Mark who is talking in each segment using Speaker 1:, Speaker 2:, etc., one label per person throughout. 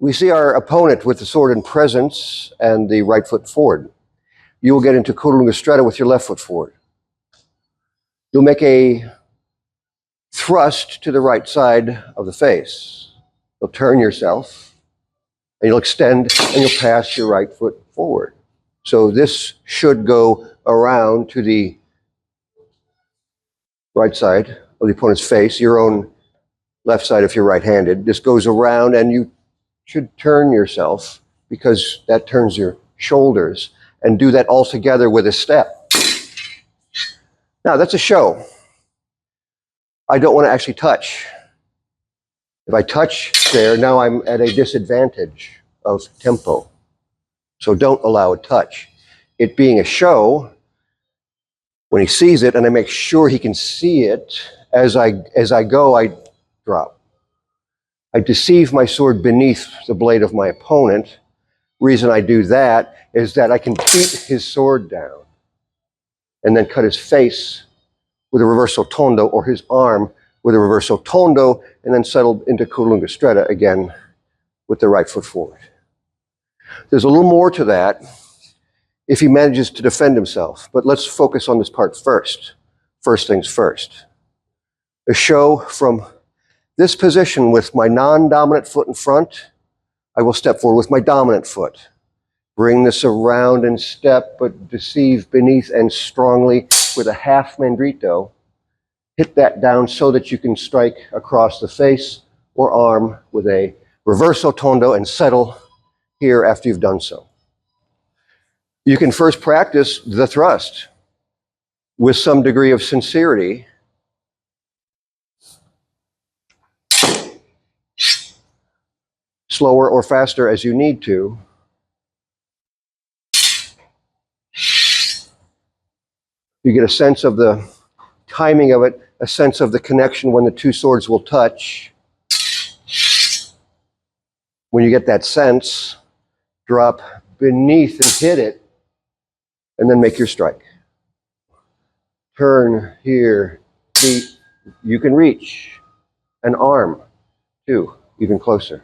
Speaker 1: we see our opponent with the sword in presence and the right foot forward. You will get into coda lunga stretta with your left foot forward. You'll make a thrust to the right side of the face. You'll turn yourself, and you'll extend, and you'll pass your right foot forward. So this should go around to the right side of the opponent's face, your own left side if you're right-handed. This goes around, and you should turn yourself because that turns your shoulders, and do that all together with a step. Now, that's a show. I don't want to actually touch. If I touch there, now I'm at a disadvantage of tempo. So don't allow a touch. It being a show, when he sees it, and I make sure he can see it, as I go, I drop. I deceive my sword beneath the blade of my opponent. Reason I do that is that I can beat his sword down and then cut his face with a reverso tondo, or his arm with a reverso tondo, and then settle into coda lunga stretta again with the right foot forward. There's a little more to that if he manages to defend himself, but let's focus on this part first. First things first. A show from this position with my non-dominant foot in front, I will step forward with my dominant foot. Bring this around and step, but deceive beneath and strongly with a half mandrito. Hit that down so that you can strike across the face or arm with a reverso tondo and settle here after you've done so. You can first practice the thrust with some degree of sincerity. Slower or faster as you need to. You get a sense of the timing of it, a sense of the connection when the two swords will touch. When you get that sense, drop beneath and hit it, and then make your strike. Turn here, beat. You can reach an arm, too, even closer.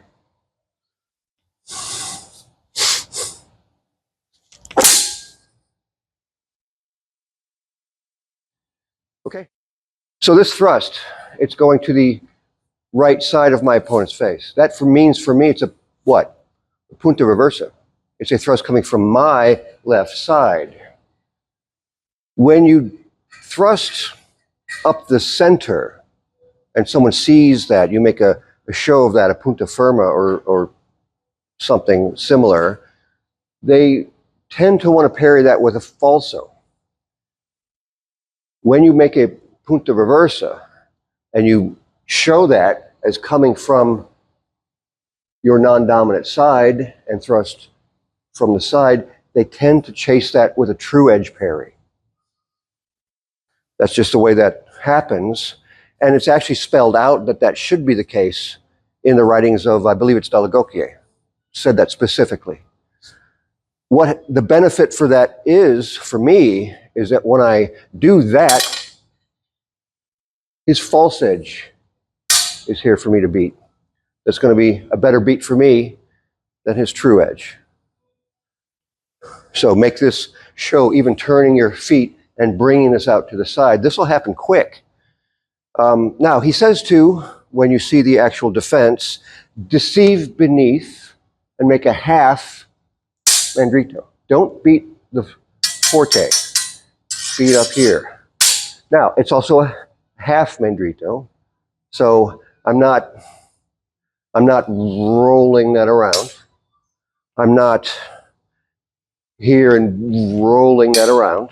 Speaker 1: Okay, so this thrust, it's going to the right side of my opponent's face. That means for me, it's a what? A punta reversa. It's a thrust coming from my left side. When you thrust up the center and someone sees that, you make a show of that, a punta firma or something similar, they tend to want to parry that with a falso. When you make a punta reversa and you show that as coming from your non-dominant side and thrust from the side, they tend to chase that with a true edge parry. That's just the way that happens, and it's actually spelled out that that should be the case in the writings of, I believe it's dall'agocchie, said that specifically. What the benefit for that is, for me, is that when I do that, his false edge is here for me to beat. That's going to be a better beat for me than his true edge. So make this show, even turning your feet and bringing this out to the side. This will happen quick. Now, he says to, when you see the actual defense, deceive beneath and make a half mandrito. Don't beat the forte. Beat up here. Now, it's also a half mandrito, so I'm not rolling that around. I'm not here and rolling that around.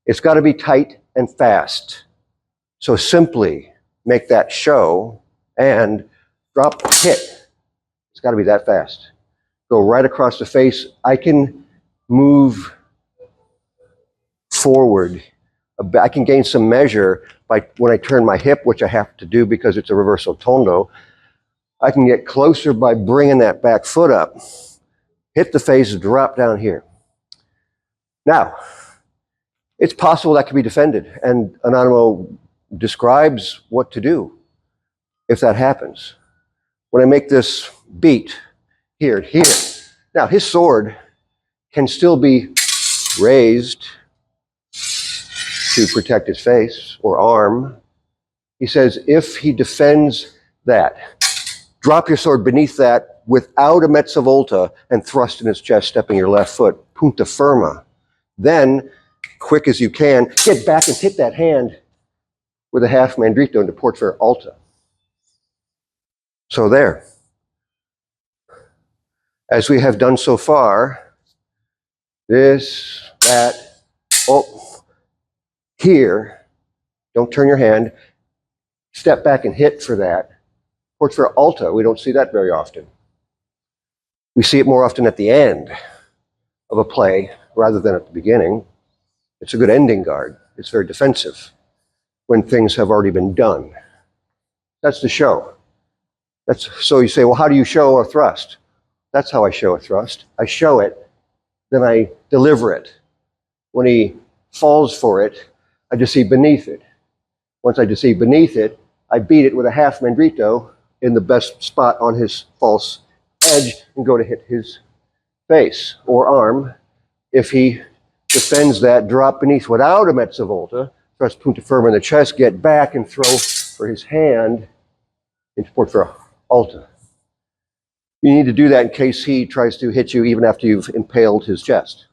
Speaker 1: It's got to be tight and fast. So simply make that show and drop, hit. It's got to be that fast. Go right across the face. I can move forward. I can gain some measure by when I turn my hip, which I have to do because it's a reverso tondo. I can get closer by bringing that back foot up, hit the face, drop down here. Now, it's possible that can be defended, and Anonimo describes what to do if that happens. When I make this beat, here, and here. Now, his sword can still be raised to protect his face or arm. He says, if he defends that, drop your sword beneath that without a mezza volta and thrust in his chest, stepping your left foot, punta ferma. Then, quick as you can, get back and hit that hand with a half mandrito into porta alta. So there. As we have done so far, this, that, oh, here, don't turn your hand, step back and hit for that. Porta alta, we don't see that very often. We see it more often at the end of a play rather than at the beginning. It's a good ending guard. It's very defensive when things have already been done. That's the show. So you say, well, how do you show a thrust? That's how I show a thrust. I show it, then I deliver it. When he falls for it, I deceive beneath it. Once I deceive beneath it, I beat it with a half mandrito in the best spot on his false edge and go to hit his face or arm. If he defends that, drop beneath without a mezza volta, thrust punta ferma in the chest, get back and throw for his hand into porta alta. You need to do that in case he tries to hit you even after you've impaled his chest.